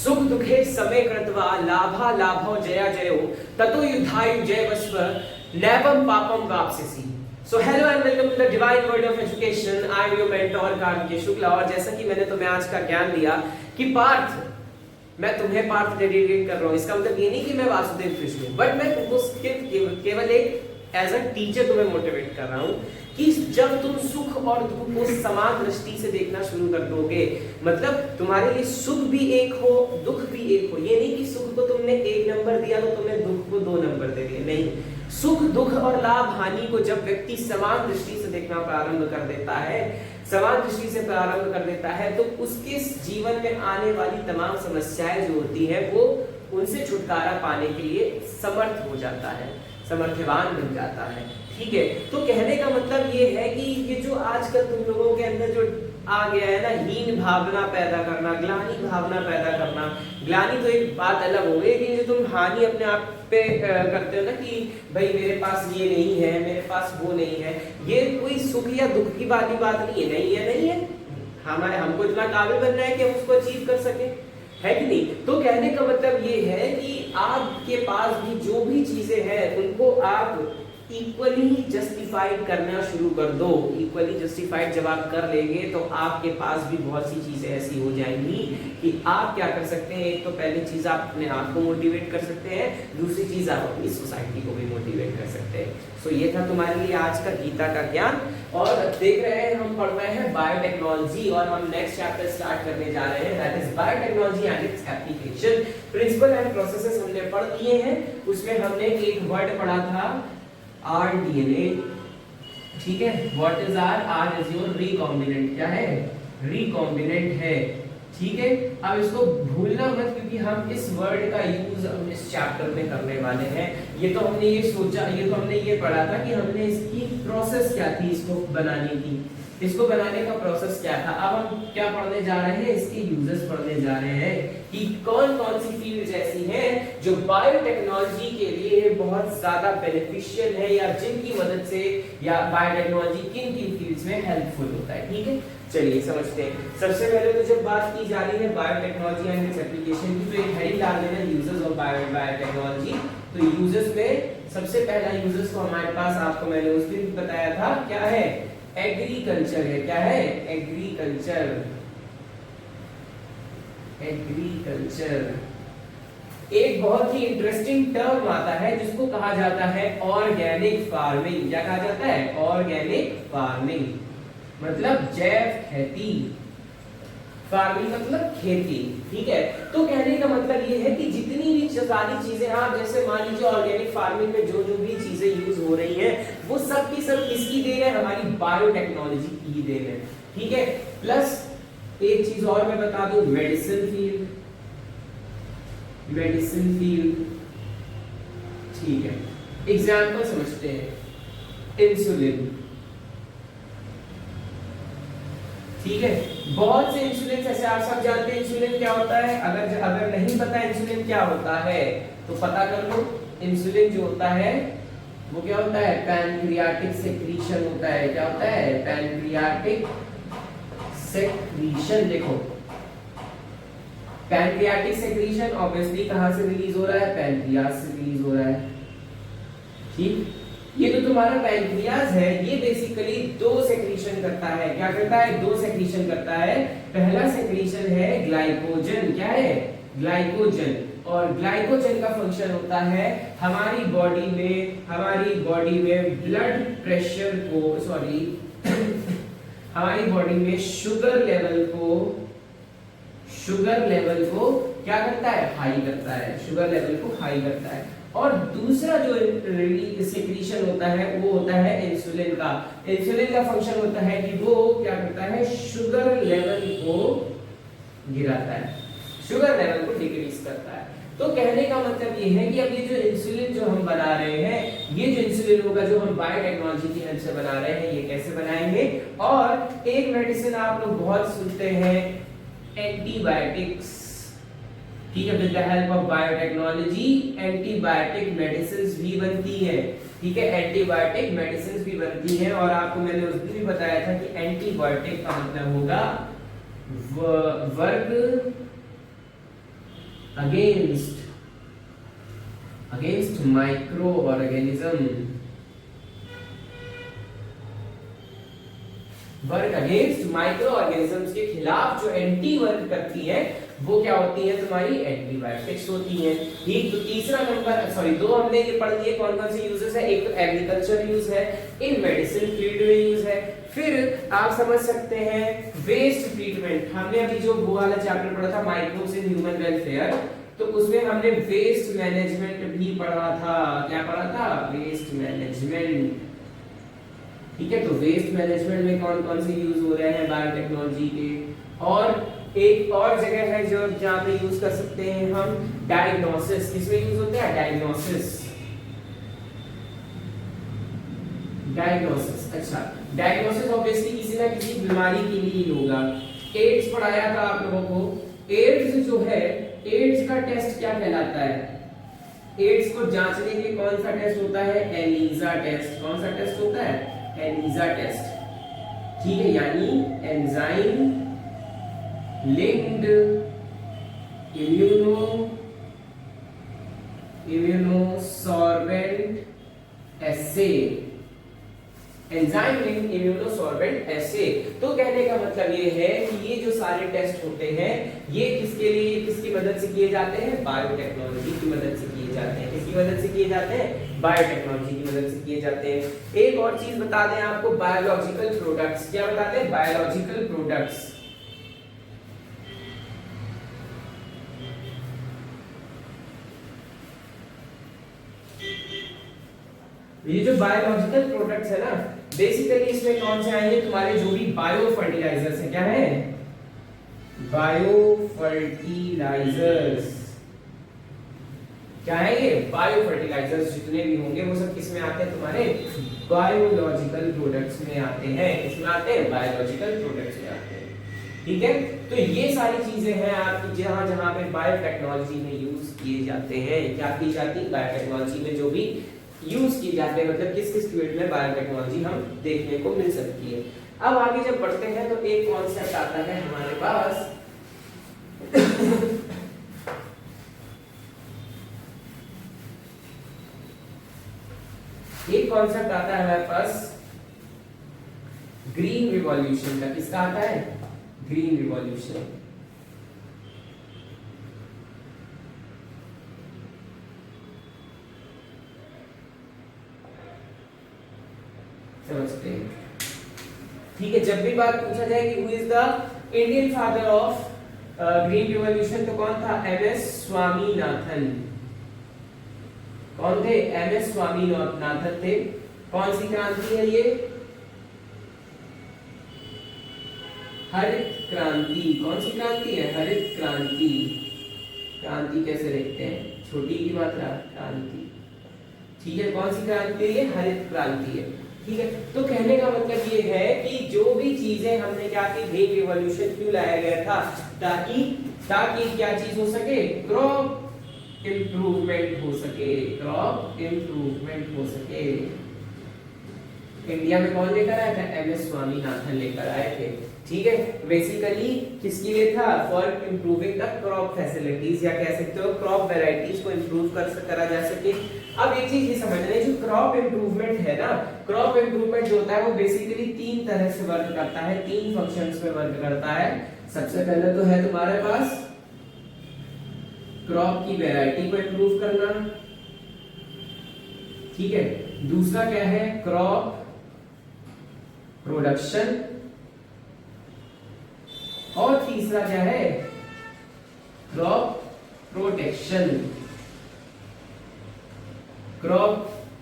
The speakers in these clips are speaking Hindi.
सुख दुखे समे कृत्वा लाभा लाभो जया जयो ततो युद्धायु जय वस्व नैवम पापम वाप्स्यसि। So hello and welcome to the divine word of education. I am your mentor Kartikeya Shukla. और जैसा कि मैंने तुम्हें आज का ज्ञान दिया कि पार्थ, मैं तुम्हें पार्थ डेडिकेट कर रहा हूं, इसका मतलब ये नहीं कि मैं वासुदेव कृष्ण हूं, बट मैं तुमको केवल एक एज अ टीचर तुम्हें मोटिवेट कर रहा हूं कि जब तुम सुख और दुख को समान दृष्टि से देखना शुरू कर दोगे, मतलब तुम्हारे लिए सुख भी एक हो दुख भी एक हो। ये नहीं कि सुख को तुमने 1 नंबर दिया तो तुमने दुख को 2 नंबर दे दिए, नहीं। सुख दुख और लाभ हानि को जब व्यक्ति समान दृष्टि से देखना प्रारंभ कर देता है, समान दृष्टि से प्रारंभ कर देता है, तो उसके जीवन में आने वाली तमाम समस्याएं जो होती है वो उनसे छुटकारा पाने के लिए समर्थ हो जाता है, समर्थवान बन जाता है। ठीक है, तो कहने का मतलब ये है कि ये जो आजकल तुम लोगों के अंदर जो आ गया है ना, हीन भावना पैदा करना, ग्लानि भावना पैदा करना। ग्लानि तो एक बात अलग हो गई, लेकिन जो तुम हानि अपने आप पे करते हो ना कि भाई मेरे पास ये नहीं है, मेरे पास वो नहीं है, ये कोई सुख या दुख की बात नहीं है। नहीं है हमारे, हमको इतना काबिल बनना है कि हम उसको अचीव कर सके, है कि नहीं। तो कहने का मतलब ये है कि आपके पास भी जो भी चीजें हैं उनको आप इक्वली जस्टिफाइड करना शुरू कर दो। इक्वली जस्टिफाइड जब आप कर लेंगे तो आपके पास भी बहुत सी चीजें ऐसी हो जाएंगी कि आप क्या कर सकते हैं। एक तो पहली चीज आप अपने आप को मोटिवेट कर सकते हैं, दूसरी चीज आप अपनी सोसाइटी को भी मोटिवेट कर सकते हैं। सो ये था तुम्हारे लिए आज का गीता का ज्ञान। और देख रहे हैं हम पढ़ रहे हैं बायोटेक्नोलॉजी और हम नेक्स्ट चैप्टर स्टार्ट करने जा रहे हैं, that is biotechnology and its application. Principle and processes हमने पढ़ लिए हैं, उसमें हमने एक वर्ड पढ़ा था RDNA। ठीक है, what is R is your recombinant. क्या है? रिकॉम्बिनेंट है। ठीक है, अब इसको भूलना मत क्योंकि हम इस वर्ड का यूज हम इस चैप्टर में करने वाले हैं। ये तो हमने ये सोचा, ये तो हमने ये पढ़ा था कि हमने इसकी प्रोसेस क्या थी, इसको बनाने की, इसको बनाने का प्रोसेस क्या था। अब हम क्या पढ़ने जा रहे हैं, इसके यूजेस पढ़ने जा रहे हैं कि कौन कौन सी फील्ड्स ऐसी हैं जो बायोटेक्नोलॉजी के लिए बहुत ज्यादा बेनिफिशियल है या जिनकी मदद से या बायोटेक्नोलॉजी किन किन फील्ड्स में हेल्पफुल होता है। ठीक है, चलिए समझते हैं। सबसे पहले तो जब बात की जा रही है बायोटेक्नोलॉजी एंड इट्स एप्लीकेशन की, तो एक हेडिंग डाल देना यूजेस ऑफ बायोटेक्नोलॉजी। तो यूजेस में सबसे पहला यूजेस को हमारे पास, आपको मैंने उस दिन बताया था, क्या है? एग्रीकल्चर है। क्या है? एग्रीकल्चर। एग्रीकल्चर एक बहुत ही इंटरेस्टिंग टर्म आता है जिसको कहा जाता है ऑर्गेनिक फार्मिंग। क्या कहा जाता है? ऑर्गेनिक फार्मिंग मतलब जैव खेती। फार्मिंग मतलब खेती। ठीक है, तो कहने का मतलब ये है कि जितनी भी सारी चीजें आप जैसे मान लीजिए ऑर्गेनिक फार्मिंग में जो जो भी चीजें यूज हो रही हैं वो सब की सब किसकी देन है? हमारी बायोटेक्नोलॉजी की देन है। ठीक है, प्लस एक चीज और मैं बता दूं, मेडिसिन फील्ड। मेडिसिन फील्ड ठीक है, एग्जांपल समझते हैं। इंसुलिन। ठीक है, बहुत से इंसुलिन ऐसे आप सब जानते हैं इंसुलिन क्या होता है। अगर नहीं पता इंसुलिन क्या होता है तो पता कर लो। इंसुलिन जो होता है वो क्या होता है? पैनक्रियाटिक सेक्रीशन होता है। क्या होता है? Pancreatic secretion. देखो, पैनक्रियाटिक सेक्रीशन ऑब्वियसली कहां से रिलीज हो रहा है? पैनक्रियाज से रिलीज हो रहा है। ठीक, ये तो तुम्हारा पैनक्रियाज है, ये बेसिकली 2 सेक्रीशन करता है। क्या करता है? 2 सेक्रीशन करता है। पहला सेक्रीशन है ग्लाइकोजन। क्या है? ग्लाइकोजन। और ग्लाइकोजन का फंक्शन होता है हमारी बॉडी में ब्लड प्रेशर को, हमारी बॉडी में शुगर लेवल को क्या करता है? हाई करता है। शुगर लेवल को हाई करता है। और दूसरा जो सेक्रीशन होता है वो होता है इंसुलिन का। इंसुलिन का फंक्शन होता है कि वो क्या करता है? शुगर लेवल को गिराता है, शुगर लेवल को डिक्रीज करता है। तो कहने का मतलब ये है कि अब ये जो इंसुलिन जो हम बना रहे हैं, ये जो इंसुलिन होगा जो हम बायोटेक्नोलॉजी की हेल्प से बना रहे हैं, ये कैसे बनाएंगे? और एक मेडिसिन आप लोग बहुत सुनते हैं, एंटीबायोटिक्स। ठीक है, with the help of biotechnology antibiotic medicines भी बनती है। ठीक है, एंटीबायोटिक मेडिसिन्स भी बनती हैं। और आपको मैंने उस दिन भी बताया था कि एंटीबायोटिक का मतलब होगा वर्ग against micro organism, work against micro organisms के खिलाफ जो एंटी वर्क करती है वो क्या होती है, तुम्हारी एंटीबायोटिक्स होती है। ठीक, तो तीसरा नंबर, सॉरी दो हमने ये पढ़ लिए कौन कौन से यूजेस है, एक तो एग्रीकल्चर यूज है, इन मेडिसिन फील्ड में यूज है। फिर आप समझ सकते हैं वेस्ट ट्रीटमेंट, हमने अभी जो वो वाला चैप्टर पढ़ा था माइक्रोब्स इन ह्यूमन वेलफेयर, तो उसमें हमने वेस्ट मैनेजमेंट भी पढ़ा था। क्या पढ़ा था, वेस्ट मैनेजमेंट। ठीक है, तो वेस्ट मैनेजमेंट में कौन कौन से यूज हो रहे हैं बायोटेक्नोलॉजी के। और एक और जगह है जो जहां पे यूज कर सकते हैं हम, डायग्नोसिस। किसमें यूज होते हैं, डायग्नोसिस। अच्छा, डायग्नोसिस ऑब्वियसली किसी ना किसी बीमारी के लिए ही होगा। एड्स पढ़ाया था आप लोगों को। एड्स जो है, एड्स का टेस्ट क्या कहलाता है, एड्स को जांचने के लिए कौन सा टेस्ट होता है, एलिजा टेस्ट। कौन सा टेस्ट होता है, एलिजा टेस्ट। ठीक है, यानी एंजाइम लिंक्ड इम्यूनोसॉर्बेंट एसे, एंजाइम लिंक्ड इम्यूनोसॉर्बेंट एसे। तो कहने का मतलब ये है कि ये जो सारे टेस्ट होते हैं ये किसके लिए, किसकी मदद से किए जाते हैं, बायोटेक्नोलॉजी की मदद से किए जाते हैं। किसकी मदद से किए जाते हैं, बायोटेक्नोलॉजी की मदद से किए जाते हैं। एक और चीज बता दें आपको, बायोलॉजिकल प्रोडक्ट्स। क्या बताते हैं, बायोलॉजिकल प्रोडक्ट्स। ये जो बायोलॉजिकल प्रोडक्ट्स है ना, बेसिकली इसमें कौन से आएंगे, तुम्हारे जो भी बायो फर्टिलाइजर्स है, क्या है, बायो फर्टिलाइजर्स। क्या है ये, बायो फर्टिलाइजर्स जितने भी होंगे वो सब किस में आते हैं, तुम्हारे बायोलॉजिकल प्रोडक्ट्स में आते हैं। किसमें आते हैं, बायोलॉजिकल प्रोडक्ट्स में आते हैं। ठीक है, तो ये सारी चीजें हैं आपकी जहां जहां पे बायोटेक्नोलॉजी में यूज किए जाते हैं। क्या की जाती है, बायोटेक्नोलॉजी में जो भी यूज किए जाते हैं, मतलब किस किस फील्ड में बायोटेक्नोलॉजी हम देखने को मिल सकती है। अब आगे जब बढ़ते हैं तो एक कॉन्सेप्ट आता है हमारे पास एक कॉन्सेप्ट आता है हमारे पास ग्रीन रिवॉल्यूशन का। किसका आता है, ग्रीन रिवॉल्यूशन। समझते हैं, ठीक है। जब भी बात पूछा जाए कि who is the Indian father of green revolution, तो कौन था, एमएस स्वामीनाथन। कौन थे, एमएस स्वामीनाथन थे। कौन सी क्रांति है ये, हरित क्रांति। कौन सी क्रांति है, हरित क्रांति। क्रांति कैसे लिखते हैं, छोटी की मात्रा, क्रांति। ठीक है, कौन सी क्रांति है ये, हरित क्रांति है। ठीक है, तो कहने का मतलब ये है कि जो भी चीजें हमने क्या की, ग्रीन रिवॉल्यूशन क्यों लाया गया था, ताकि क्या चीज हो सके, क्रॉप इंप्रूवमेंट हो सके, क्रॉप इंप्रूवमेंट हो सके। इंडिया में कौन लेकर आया था, एमएस स्वामीनाथन लेकर आए थे। ठीक है, बेसिकली किसके लिए था, for improving the crop facilities, या कह सकते हो क्रॉप वैरायटीज को इंप्रूव करा जा सके। अब एक चीज ये समझ लें, जो क्रॉप इंप्रूवमेंट है ना, क्रॉप इंप्रूवमेंट जो होता है वो बेसिकली तीन तरह से वर्क करता है, तीन फंक्शंस में वर्क करता है। सबसे पहले तो है तुम्हारे पास क्रॉप की वैरायटी को इंप्रूव करना। ठीक है, दूसरा क्या है, क्रॉप प्रोडक्शन, और तीसरा क्या है, crop protection. Crop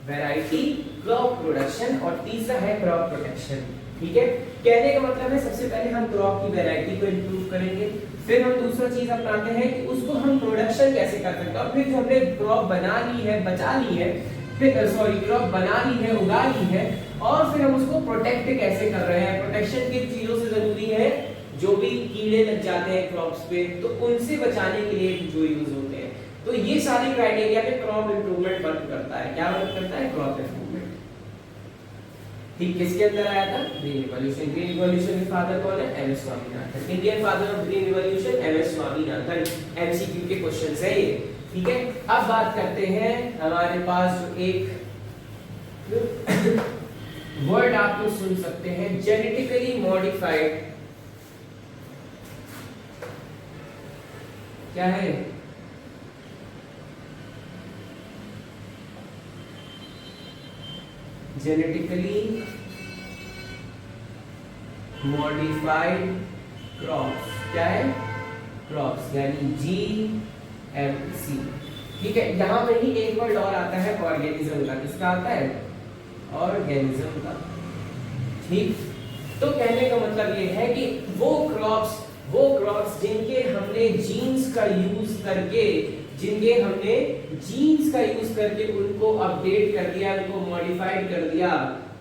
variety, crop production, और तीसरा है क्रॉप प्रोटेक्शन। ठीक है, कहने का मतलब है सबसे पहले हम क्रॉप की वैरायटी को इंप्रूव करेंगे, फिर हम दूसरा चीज अपनाते हैं कि उसको हम प्रोडक्शन कैसे कर सकते हैं, और फिर जो हमने क्रॉप बना ली है, बचा ली है, फिर सॉरी क्रॉप बना ली है, उगा ली है, और फिर हम उसको प्रोटेक्ट कैसे कर रहे हैं। प्रोटेक्शन किन चीजों से जरूरी है, जो भी कीड़े लग जाते हैं क्रॉप्स पे, तो उनसे बचाने के लिए जो यूज होते हैं। तो ये सारी क्राइटेरिया पे क्रॉप इंप्रूवमेंट वर्क करता है। क्या वर्क करता है, क्रॉप इंप्रूवमेंट। ठीक, किसके अंदर आया था? Green revolution. ग्रीन रिवॉल्यूशन के फादर कौन है? M S Swaminathan. Indian father of green revolution M S Swaminathan. MCQ के क्वेश्चंस है ये, ठीक है। अब बात करते हैं हमारे पास जो एक वर्ड आप लोग सुन सकते हैं, जेनेटिकली मॉडिफाइड। क्या है? Genetically modified crops. क्या है? क्रॉप्स, यानी GMC। ठीक है, यहां पर ही एक वर्ड और आता है ऑर्गेनिज्म का। किसका आता है? ऑर्गेनिज्म का। ठीक, तो कहने का मतलब ये है कि वो क्रॉप्स जिनके हमने जीन्स का यूज करके उनको अपडेट कर दिया, उनको मॉडिफाइड कर दिया,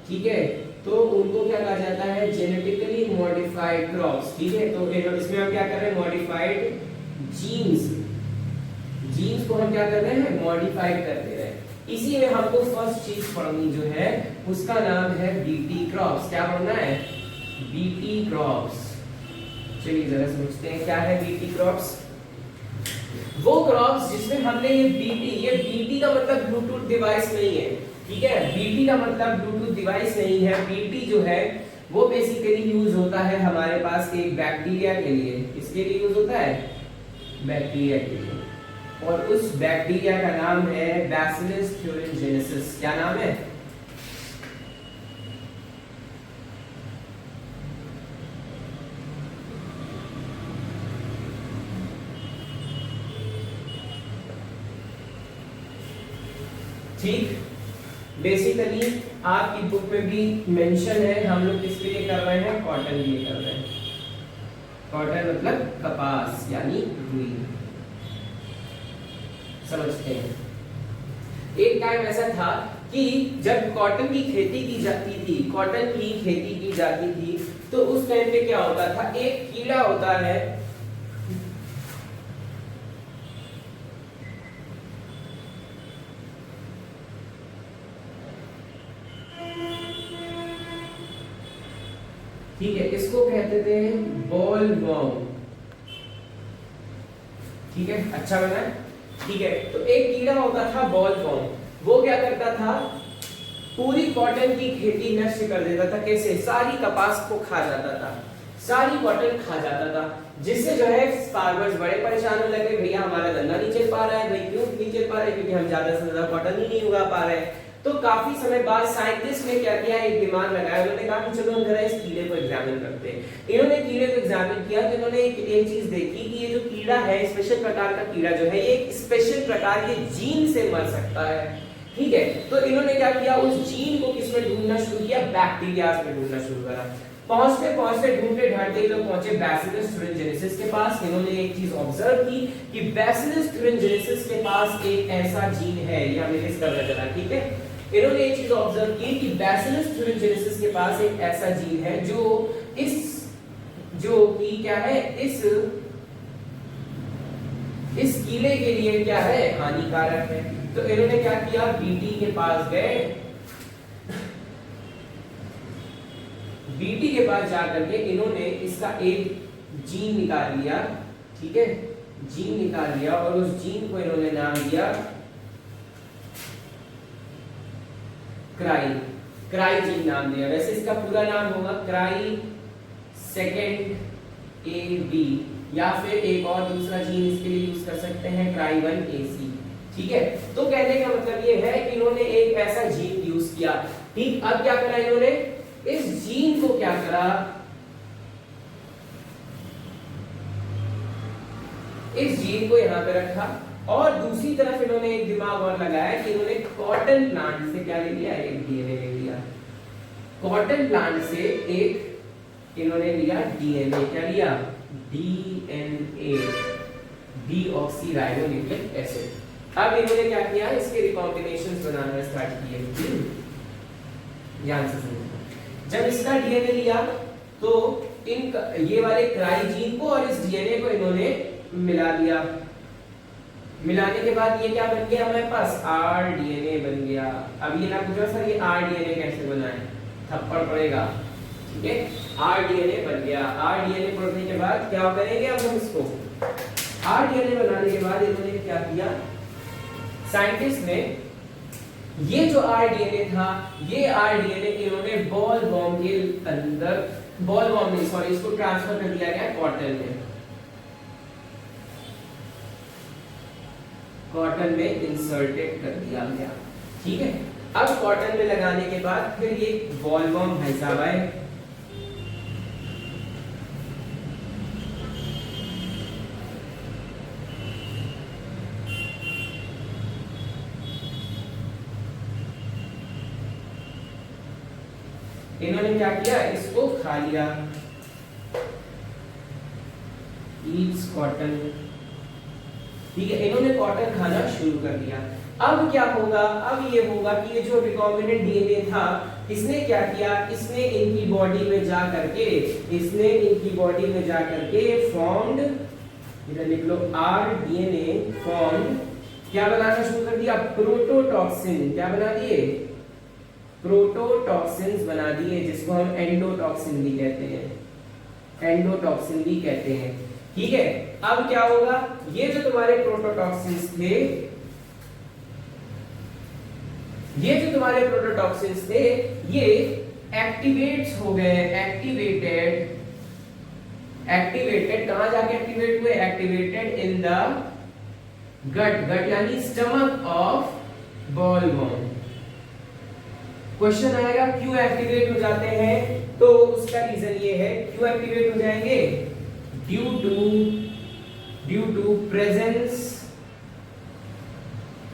ठीक है, तो उनको क्या कहा जाता है? Genetically modified crops. ठीक है, तो इसमें हम क्या कर रहे हैं? मॉडिफाइड जीन्स को हम क्या कर रहे हैं? मॉडिफाइड कर दे रहे हैं। इसी में हमको फर्स्ट चीज पढ़नी जो है उसका नाम है बीटी क्रॉप्स। क्या पढ़ना है? BT crops. चलिए जरा समझते हैं क्या है बीटी क्रॉप्स। वो क्रॉप्स जिसमें हमने ये बीटी का मतलब ब्लूटूथ डिवाइस नहीं है, ठीक है। बीटी का मतलब ब्लूटूथ डिवाइस नहीं है। बीटी जो है वो बेसिकली यूज होता है हमारे पास एक बैक्टीरिया के लिए। किसके लिए यूज होता है? बैक्टीरिया के लिए। और उस बैक्टीरिया का नाम है बैसिलस thuringiensis। क्या नाम है? ठीक, बेसिकली आपकी बुक में भी मेंशन है। हम लोग किसके लिए कर रहे हैं? कॉटन के लिए कर रहे हैं। कॉटन मतलब कपास यानी रुई। समझते हैं। एक टाइम ऐसा था कि जब कॉटन की खेती की जाती थी तो उस टाइम पे क्या होता था? एक कीड़ा होता है, ठीक है, इसको कहते थे बॉलवर्म। ठीक है, अच्छा बना है, ठीक है। तो एक कीड़ा होता था बॉलवर्म, वो क्या करता था? पूरी कॉटन की खेती नष्ट कर देता था। कैसे? सारी कपास को खा जाता था, सारी कॉटन खा जाता था, जिससे जो है फार्मर्स बड़े परेशान होने लगे। भैया हमारा धंधा नहीं चल पा रहा है। भाई क्यों नहीं चल पा रहा है? क्योंकि हम ज्यादा से ज्यादा कॉटन ही नहीं उगा पा रहे हैं। तो काफी समय बाद साइंटिस्ट ने क्या किया? एक दिमाग लगाया। उन्होंने कहा कि चलो हम जरा इस कीड़े को एग्जामिन करते हैं। इन्होंने कीड़े को एग्जामिन किया तो इन्होंने एक चीज देखी कि ये जो कीड़ा है, स्पेशल प्रकार का कीड़ा जो है, ये एक स्पेशल प्रकार के जीन से मर सकता है। ठीक है, तो इन्होंने क्या किया? उस जीन को किसमें ढूंढना शुरू किया? बैक्टीरियाज में ढूंढना शुरू करा। पहुंचते पहुंचते ढूंढते ढांढते लोग पहुंचे बैसिलस thuringiensis के पास। इन्होंने एक चीज ऑब्जर्व की कि बैसिलस thuringiensis के पास एक ऐसा जीन है, ये हमें लिस्ट करना चला, ठीक है। इन्होंने एक चीज ऑब्जर्व की कि बैसिलस thuringiensis के पास एक ऐसा जीन है जो कि क्या है? इस कीड़े के लिए क्या है? हानिकारक है। तो इन्होंने क्या किया? बीटी के पास गए। बीटी के पास जाकर के इन्होंने इसका एक जीन निकाल लिया, ठीक है, जीन निकाल लिया, और उस जीन को इन्होंने नाम दिया क्राई जीन नाम दिया। वैसे इसका पूरा नाम होगा क्राई सेकेंड ए बी, या फिर एक और दूसरा जीन इसके लिए यूज कर सकते हैं, क्राई 1 AC। ठीक है, तो कहने का मतलब ये है कि इन्होंने एक ऐसा जीन यूज किया। ठीक, अब क्या करा इन्होंने? इस जीन को क्या करा? इस जीन को यहां पे रखा, और दूसरी तरफ इन्होंने एक दिमाग और लगाया कि इन्होंने कॉटन प्लांट से क्या ले लिया? एक डीएनए ले लिया। कॉटन प्लांट से एक इन्होंने लिया डीएनए। क्या लिया? DNA, deoxyribonucleic acid. अब इन्होंने क्या किया? इसके रिकॉम्बिनेशंस बनाना स्टार्ट किए। ध्यान से समझना। जब इसका डीएनए लिया तो ये वाले क्राई जीन को और इस डीएनए को इन्होंने मिला दिया। मिलाने के बाद ये क्या बन गया हमारे पास? आरडीएनए बन गया। अब ये ना पूछो सर ये आरडीएनए कैसे बना है, थप्पड़ पड़ेगा, ठीक है। आरडीएनए बन गया। आरडीएनए बनने के बाद क्या करेंगे अब हम इसको, आरडीएनए बनाने के बाद इन्होंने क्या किया, साइंटिस्ट ने ये जो आरडीएनए था, ये आरडीएनए इन्होंने बॉल वॉर्म के अंदर, बॉल वॉर्म नहीं सॉरी, इसको ट्रांसफर कर दिया गया कॉटन में, कॉटन में इंसर्टेड कर दिया गया, ठीक है। अब कॉटन में लगाने के बाद फिर ये बॉल वॉर्म भाई साहब आए, इन्होंने क्या किया, इसको खा लिया, ईट्स कॉटन, ठीक है। इन्होंने कॉटन खाना शुरू कर दिया। अब क्या होगा, अब ये होगा कि ये जो रिकॉम्बिनेंट डीएनए था, इसने क्या किया, इसने इनकी बॉडी में जा करके, इसने इनकी बॉडी में जा करके फॉर्म्ड, इधर लिख लो आरडीएनए फॉर्म्ड, क्या बनाना शुरू कर दिया, प्रोटोटॉक्सिन, क्या बना दिए, प्रोटोटॉक्सिन्स बना दिए, जिसको हम एंडोटॉक्सिन भी कहते हैं, एंडोटॉक्सिन भी कहते हैं, ठीक है। अब क्या होगा, ये जो तुम्हारे प्रोटोटॉक्सिन्स थे, ये जो तुम्हारे प्रोटोटॉक्सिन्स थे, ये एक्टिवेट्स हो गए, एक्टिवेटेड, एक्टिवेटेड कहां जाके एक्टिवेट हुए, एक्टिवेटेड इन द गट, गट यानी stomach of ball warm. Question आएगा क्यों एक्टिवेट हो जाते हैं, तो उसका रीजन ये है, क्यों एक्टिवेट हो जाएंगे, due to presence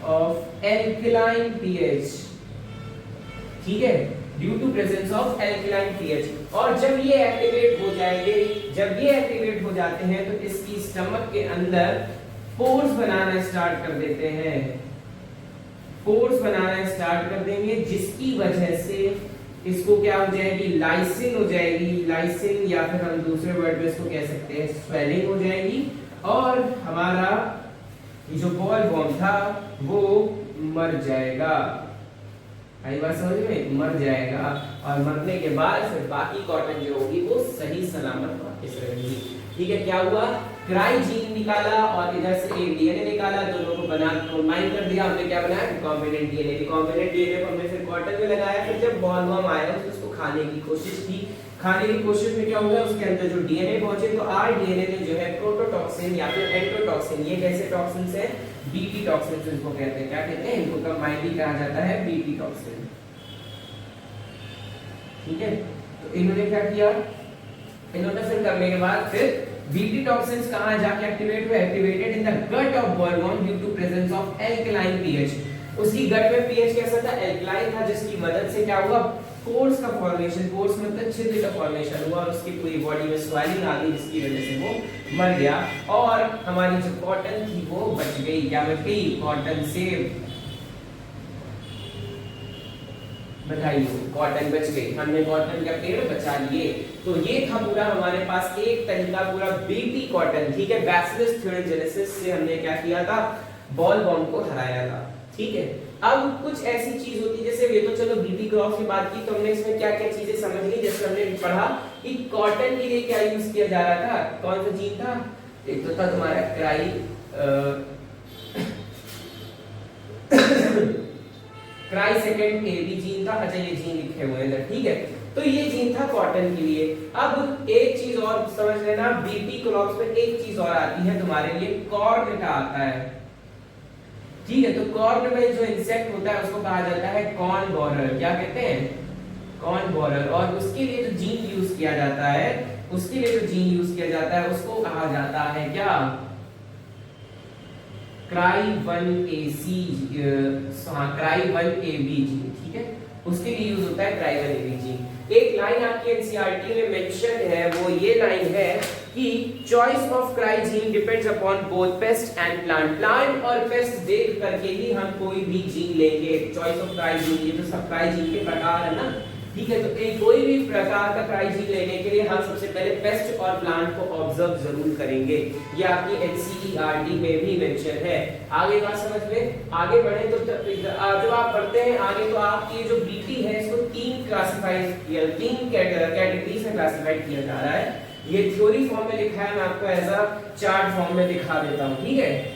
of alkaline pH, ठीक है, due to presence of alkaline pH. और जब ये एक्टिवेट हो जाएंगे, जब ये एक्टिवेट हो जाते हैं तो इसकी स्टमक के अंदर पोर्स बनाना स्टार्ट कर देते हैं, पोर्स बनाना स्टार्ट कर देंगे, जिसकी वजह से इसको क्या हो जाएगी, लाइसिन हो जाएगी, लाइसिन, या फिर हम दूसरे वर्ड में इसको कह सकते हैं स्वेलिंग हो जाएगी, और हमारा ये जो बॉल वॉर्म था वो मर जाएगा। आई बात समझ में, मर जाएगा, और मरने के बाद फिर बाकी कॉटन जो होगी वो सही सलामत वापस रहेगी, ठीक है। क्या हुआ, क्राई जीन निकाला और इधर से एक डीएनए निकाला, दोनों को बना कंबाइन कर दिया, हमने क्या बनाया, रिकॉम्बिनेंट डीएनए। रिकॉम्बिनेंट डीएनए को हमने फिर कॉटन में लगाया, फिर जब बॉल वॉर्म आया तो उसको खाने की कोशिश की, खाने की कोशिश में क्या हुआ, उसके अंदर जो डीएनए पहुंचे तो आरडीएनए ने जो है प्रोटोटॉक्सिन या फिर एंडोटॉक्सिन, ये कैसे टॉक्सिन्स हैं, बीटी टॉक्सिन्स इनको कहते हैं, क्या कहते हैं, इनको कंबाइंड भी कहा जाता है बीटी टॉक्सिन, ठीक है। तो इन्होंने क्या किया, इन्होंने फिर करने के बाद फिर बीटी टॉक्सिन्स कहां जाके एक्टिवेट हुए, activated in the gut of bollworm due to presence of alkaline pH. उसकी गट में पीएच कैसा था, एल्कलाइन था, जिसकी मदद से क्या हुआ, पोर्स का फॉर्मेशन, पोर्स मतलब छिद्र का फॉर्मेशन हुआ, और उसकी पूरी बॉडी में स्वेलिंग आ गई, जिसकी वजह से वो मर गया, और हमारी जो कॉटन थी वो बच गई, क्या बच गई, कॉटन सेव, बताइए, कॉटन बच गई, हमने कॉटन का पेड़ बचा लिए। तो ये था पूरा हमारे पास एक तरीका, पूरा बीटी कॉटन, ठीक है। बैसिलस थ्योरोजेनेसिस से हमने क्या किया था, बॉल वॉर्म को हराया था, ठीक है। अब कुछ ऐसी चीज होती है, जैसे ये तो चलो बीटी क्रॉप की बात की, तो हमने इसमें क्या क्या चीजें समझ ली, जैसे हमने पढ़ा कि कॉटन के लिए क्या यूज किया जा रहा था, कौन सा जीन था, एक तो था तुम्हारा क्राई सेकंड एबी जीन था, अच्छा ये जीन लिखे हुए हैं, ठीक है। तो ये जीन था कॉटन के लिए। अब एक चीज और समझ लेना, बीटी क्रॉप्स में एक चीज और आती है तुम्हारे लिए, कॉर्न का आता है, ठीक है। तो कॉर्न में जो इंसेक्ट होता है उसको कहा जाता है कॉर्न बोरर, क्या कहते हैं, कॉर्न बोरर। और उसके लिए जो जीन यूज किया जाता है, उसके लिए जो जीन यूज किया जाता है उसको कहा जाता है क्या, cry1ac, हाँ cry1ab जीन, ठीक है, उसके लिए यूज होता है cry1ab जीन। एक लाइन आपकी एनसीईआरटी में मेंशन है, वो ये लाइन है कि choice of cry gene depends upon both paste and plant, plant और पेस्ट देख करके ही हम कोई भी जीन लेंगे। चॉइस ऑफ क्राई जीन, ये तो सब क्राई जीन के प्रकार है ना, ठीक है, तो एक कोई भी प्रकार का क्राइसिस लेने के लिए हम सबसे पहले पेस्ट और प्लांट को ऑब्जर्व जरूर करेंगे। ये आपकी एनसीईआरटी में भी मेंशन है। आगे बात समझ में आगे बढ़े तो जब आप पढ़ते हैं आगे तो आपकी जो बीटी है इसको तीन कैटेगरीज में क्लासिफाइड किया जा रहा है। ये थ्योरी फॉर्म में लिखा है, मैं आपको एज अ चार्ट फॉर्म में दिखा देता हूं। ठीक है,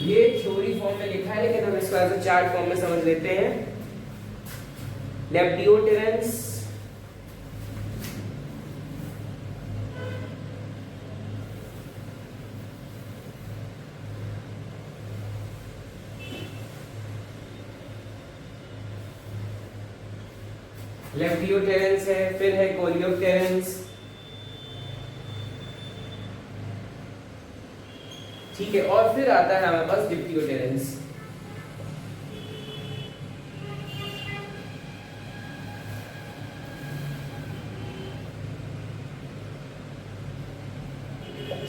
ये थ्योरी फॉर्म में लिखा है लेकिन हम इसको एज अ चार्ट फॉर्म में समझ लेते हैं। लेप्टियोटेरेंस, लेप्टियोटेरेंस है, फिर है कोलियोप्टेरेंस। ठीक है, और फिर आता है हमारे पास डिप्टियोटेरेंस।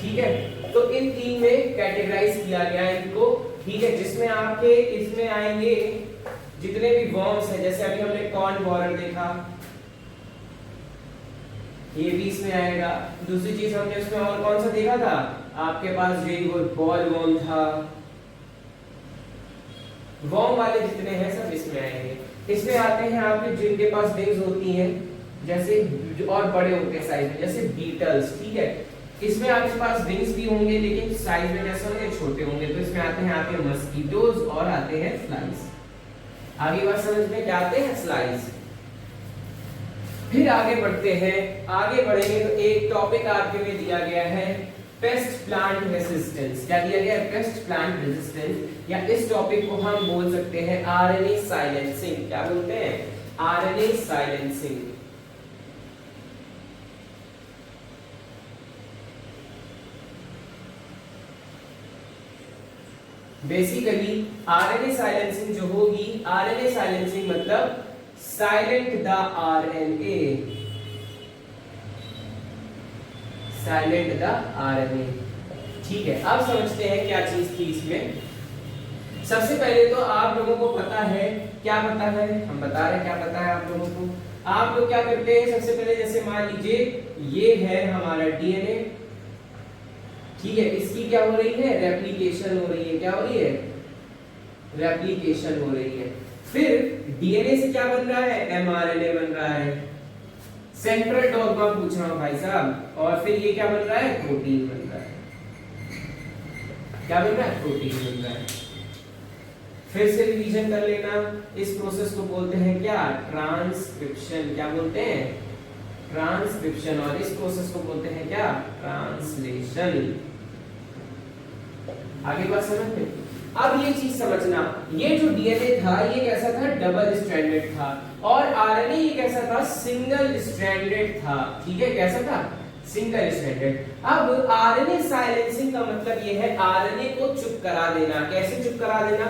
ठीक है, तो इन तीन में कैटेगराइज किया गया है इनको। ठीक है, जिसमें आपके इसमें आएंगे जितने भी वर्म्स हैं, जैसे अभी हमने कॉर्न बोरर देखा, ये भी इसमें आएगा। दूसरी चीज हमने उसमें और कौन सा देखा था, आपके पास बॉल वर्म था। वर्म वाले जितने हैं सब इसमें आएंगे। इसमें आते हैं आपके जिनके पास विंग्स होती हैं, जैसे और बड़े होते हैं साइज में, जैसे बीटल्स। ठीक है, इसमें आपके पास विंग्स भी होंगे लेकिन साइज में जैसे होंगे छोटे होंगे। तो इसमें आते हैं आपके मस्कीटोज और आते हैं फ्लाइज। आगे बात समझ में क्या आते हैं, फ्लाइज। फिर आगे बढ़ते हैं, आगे बढ़ेंगे तो एक टॉपिक आपके लिए दिया गया है पेस्ट प्लांट रेजिस्टेंस। क्या दिया गया है, पेस्ट प्लांट रेजिस्टेंस, या इस टॉपिक को हम बोल सकते हैं आरएनए साइलेंसिंग। क्या बोलते हैं, RNA silencing. Basically RNA silencing जो होगी, आरएनए साइलेंसिंग मतलब silent the RNA, silent the RNA. ठीक है, अब समझते हैं क्या चीज थी इसमें। सबसे पहले तो आप लोगों को पता है, क्या पता है, हम बता रहे हैं क्या पता है आप लोगों को। आप लोग क्या करते हैं, सबसे पहले जैसे मान लीजिए ये है हमारा डीएनए। ठीक है, इसकी क्या हो रही है, रेप्लिकेशन हो रही है। क्या हो रही है, रेप्लिकेशन हो रही है। फिर डीएनए से क्या बन रहा है, एमआरएनए बन रहा है। सेंट्रल डॉगमा पूछ रहा हूं भाई साहब। और फिर ये क्या बन रहा है, प्रोटीन बन रहा है। क्या बन रहा है, प्रोटीन बन रहा है। फिर से रिवीजन कर लेना, इस प्रोसेस को बोलते हैं क्या, ट्रांसक्रिप्शन। क्या बोलते हैं, ट्रांसक्रिप्शन। और इस प्रोसेस को बोलते हैं क्या, ट्रांसलेशन। आगे बात समझ में। अब ये चीज समझना, ये जो डीएनए था ये कैसा था, डबल स्ट्रैंडेड था, और आरएनए ये कैसा था, सिंगल स्ट्रैंडेड था। ठीक है, कैसा था, सिंगल स्ट्रैंडेड। अब आरएनए साइलेंसिंग का मतलब ये है आरएनए को चुप करा देना। कैसे चुप करा देना,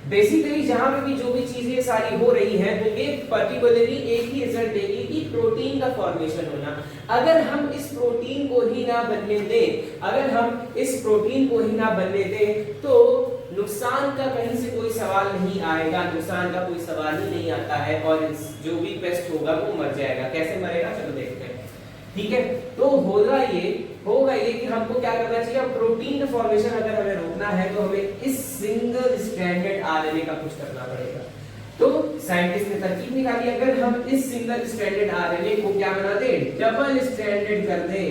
बेसिकली जहां पे भी जो भी चीजें सारी हो रही हैं तो ये पर्टिकुलरली एक ही रिजल्ट देगी कि प्रोटीन का फॉर्मेशन होना। अगर हम इस प्रोटीन को ही ना बनने दें, अगर हम इस प्रोटीन को ही ना बनने दें तो नुकसान का कहीं से कोई सवाल नहीं आएगा, नुकसान का कोई सवाल ही नहीं आता है, और जो भी पेस्ट होगा वो मर जाएगा। कैसे मरेगा, चलो देखते हैं। ठीक है, तो होगा ये कि हमको क्या करना चाहिए, प्रोटीन का फॉर्मेशन अगर हमें रोकना है तो हमें इस सिंगल स्ट्रैंडेड आरएनए का कुछ करना पड़ेगा। तो साइंटिस्ट ने तरकीब निकाली, अगर हम इस सिंगल स्ट्रैंडेड आरएनए को क्या बना दे, डबल स्ट्रैंडेड कर दे।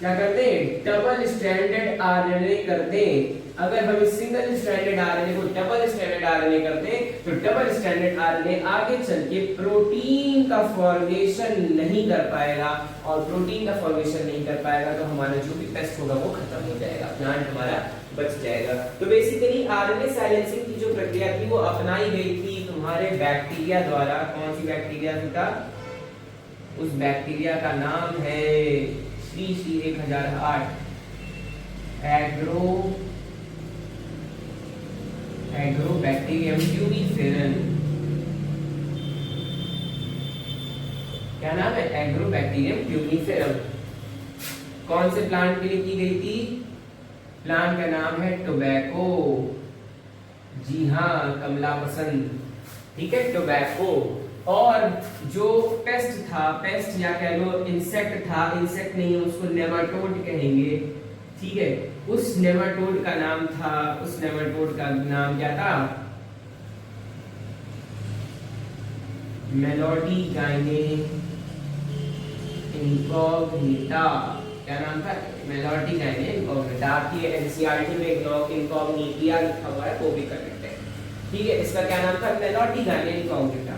क्या कर दे, डबल स्ट्रैंडेड आरएनए कर दे। अगर हम इस सिंगल स्ट्रैंडेड आरएनए को डबल स्ट्रैंडेड आरएनए करते हैं तो डबल स्ट्रैंडेड आरएनए आगे चल के प्रोटीन का फॉर्मेशन नहीं कर पाएगा, और प्रोटीन का फॉर्मेशन नहीं कर पाएगा तो हमारा जो भी पेस्ट होगा वो खत्म हो जाएगा, प्लांट हमारा बच जाएगा। तो बेसिकली आरएनए साइलेंसिंग की जो प्रक्रिया थी वो अपनाई गई थी तुम्हारे बैक्टीरिया द्वारा। कौन सी बैक्टीरिया था, उस बैक्टीरिया का नाम है श्री 1008 एग्रोबैक्टीरियम ट्यूबिफेरम। क्या नाम है, एग्रोबैक्टीरियम ट्यूबिफेरम। कौन से प्लांट के लिए की गई थी, प्लांट का नाम है टोबैको। जी हाँ, कमला पसंद। ठीक है, टोबैको। और जो पेस्ट था, पेस्ट या कह लो इंसेक्ट था, इंसेक्ट नहीं उसको नेमाटोड कहेंगे। ठीक है, उस नेमाटोड का नाम था, उस नेमाटोड का नाम क्या था? Meloidogyne incognita. क्या नाम था? Meloidogyne incognita. आपकी एनसीईआरटी में इनकॉग्निटिया लिखा हुआ है, वो भी कर लेते हैं। ठीक है, इसका क्या नाम था? Meloidogyne incognita.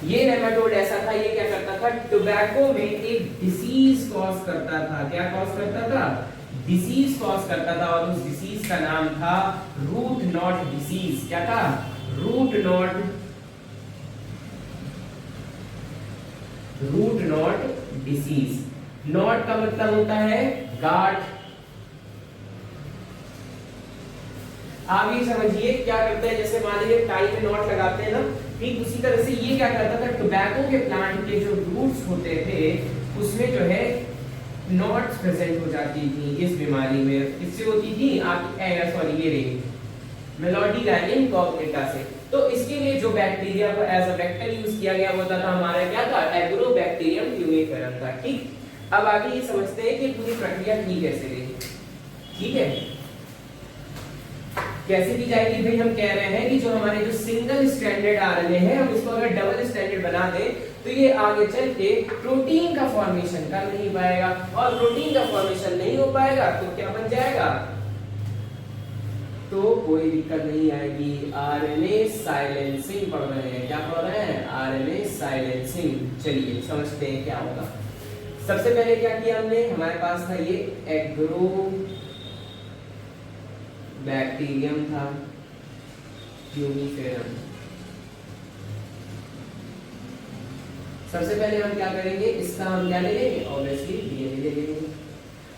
ये नेमाटोड ऐसा था, ये क्या करता था? टोबैको में एक डिसीज कॉज करता था। क्या कॉज करता था? डिसीज कॉज करता था, और उस डिसीज का नाम था रूट नॉट डिसीज। क्या था? Root not disease. नॉट का मतलब होता है गांठ। आप ये समझिए क्या करते हैं, जैसे मान लीजिए टाई में नॉट लगाते हैं ना, ठीक उसी तरह से ये क्या करता था? टोबैको के प्लांट के जो रूट्स होते थे उसमें जो है नॉट्स प्रेजेंट हो जाती थी इस बीमारी में। किससे होती थी? आप सॉरी, ये रही मेलोडी गाइने इनकॉग्निटा से। तो इसके लिए जो बैक्टीरिया को एज अ वेक्टर यूज किया गया होता था हमारा क्या था? एग्रोबैक्टीरियम ट्यूनिफेरम था। ठीक, अब आगे ये समझते हैं कि पूरी प्रक्रिया की कैसे गई। ठीक है, कैसे की जाएगी भाई? हम कह रहे हैं कि जो हमारे जो सिंगल स्ट्रैंडेड आरएनए है, हम इसको अगर डबल स्ट्रैंडेड बना दें तो ये आगे चल के प्रोटीन का फॉर्मेशन कर नहीं पाएगा, और प्रोटीन का फॉर्मेशन नहीं हो पाएगा तो क्या बन जाएगा? तो कोई दिक्कत नहीं आएगी। आरएनए साइलेंसिंग पढ़ रहे हैं। क्या पढ़ रहे हैं? RNA silencing. चलिए समझते हैं क्या होगा। सबसे पहले क्या किया हमने? हमारे पास था ये एग्रो बैक्टीरियम था, ट्यूनिफेरम। सबसे पहले हम क्या करेंगे? इसका हम क्या ले लेंगे? ऑब्वियसली डीएनए ले लेंगे।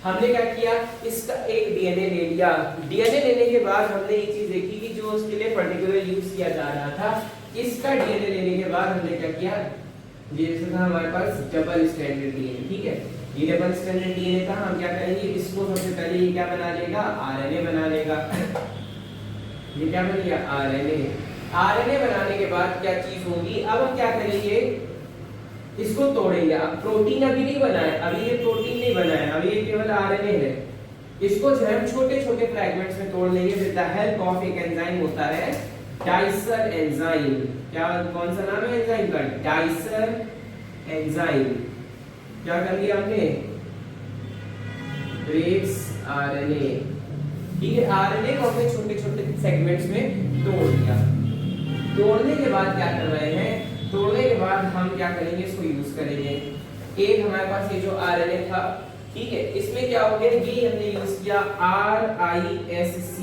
हमने क्या किया? इसका एक डीएनए ले लिया। डीएनए लेने के बाद हमने एक चीज देखी कि जो उसके लिए पर्टिकुलर यूज किया जा रहा था, इसका डीएनए लेने के बाद हमने क्या किया? जैसे था हमारे पास डबल स्ट्रैंडेड डीएनए। ठीक है, ये डबल स्ट्रैंडेड डीएनए था, हम क्या करेंगे? इसको सबसे पहले ये क्या बना लेगा? आरएनए बना लेगा। ये क्या बन गया? आरएनए। आरएनए बनाने के बाद क्या चीज होगी? अब हम क्या करेंगे? इसको तोड़ेंगे। अब प्रोटीन अभी नहीं बना है, अभी ये प्रोटीन नहीं बना है, अभी ये केवल आरएनए है। इसको जो है हम छोटे-छोटे फ्रैगमेंट्स में तोड़ लेंगे विद द हेल्प ऑफ एक एंजाइम होता है डाइसर एंजाइम। क्या, कौन सा नाम है एंजाइम का? Dicer enzyme. क्या कर लिया हमने? Breaks RNA. ठीक है, आरएनए को हमने छोटे-छोटे सेगमेंट्स में तोड़ लिया। तोड़ने के बाद क्या कर रहे हैं? तोड़ने के बाद हम क्या करेंगे? इसको यूज करेंगे। एक हमारे पास ये जो आरएनए था, ठीक है, इसमें क्या हो गया? ये हमने यूज किया RISC,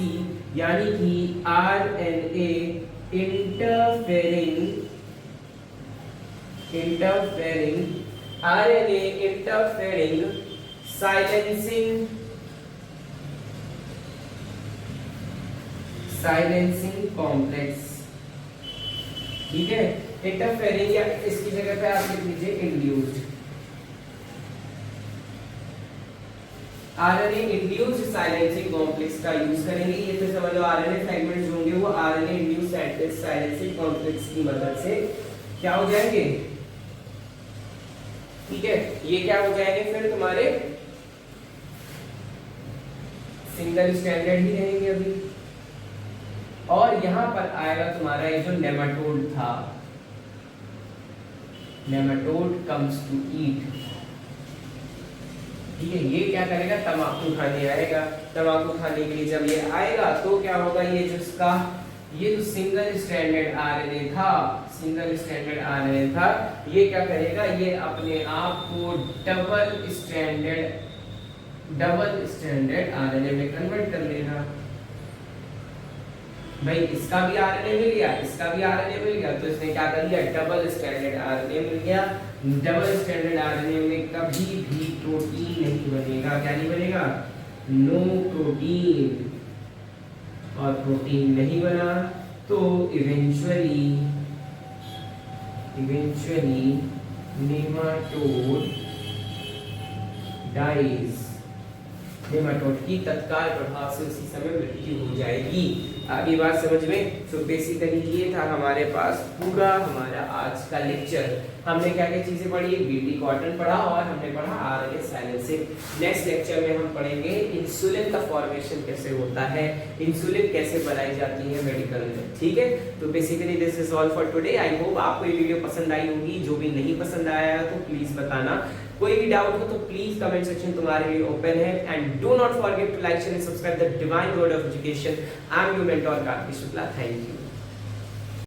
यानी कि आरएनए इंटरफेरिंग साइलेंसिंग कॉम्प्लेक्स। ठीक है, इंटरफेरिंग, या इसकी जगह पे आप लिख लीजिए induced. RNA induced silencing complex का यूज करेंगे। ये फिर समझ लो आरएनए फ्रैगमेंट्स होंगे वो आरएनए इंड्यूस्ड साइलेंसिंग कॉम्प्लेक्स की मदद से क्या हो जाएंगे? ठीक है, ये क्या हो जाएंगे? फिर तुम्हारे सिंगल स्ट्रैंडेड ही रहेंगे अभी। और यहां पर आएगा तुम्हारा ये जो नेमाटोड था, नेमाटोड कम्स टू ईट। ठीक है, ये क्या करेगा? तंबाकू खाने आएगा। तंबाकू खाने के लिए जब ये आएगा तो क्या होगा? ये जो इसका ये जो सिंगल स्ट्रैंडेड आरएनए था, ये क्या करेगा? ये अपने आप को डबल स्ट्रैंडेड आरएनए में कन्वर्ट कर लेगा। भाई इसका भी आरएनए मिल गया, इसका भी आरएनए मिल गया, तो इसने क्या कर लिया? डबल स्ट्रैंडेड आरएनए मिल गया। डबल स्ट्रैंडेड आरएनए में कभी भी प्रोटीन नहीं बनेगा। क्या नहीं बनेगा? No protein. और प्रोटीन नहीं बना तो इवेंचुअली नेमाटोड डाइज। नेमाटोड की तत्काल प्रभाव से उसी समय मृत्यु हो जाएगी। आगे बात समझ में। सो बेसिकली ये था हमारे पास पूरा हमारा आज का लेक्चर। हमने क्या क्या चीजें पढ़ी, बीटी कॉटन पढ़ा और हमने पढ़ा आरएनए साइलेंसिंग। नेक्स्ट लेक्चर में हम पढ़ेंगे इंसुलिन का फॉर्मेशन कैसे होता है, इंसुलिन कैसे बनाई जाती है मेडिकल में, ठीक है। तो basically this is all for today. I hope आपको ये वीडियो पसंद आई होगी। जो भी नहीं पसंद आया तो प्लीज बताना। कोई भी डाउट हो तो प्लीज कमेंट सेक्शन तुम्हारे लिए ओपन है। And do not forget to like share and subscribe the divine word of education. I am your mentor Kartik Shukla. Thank you.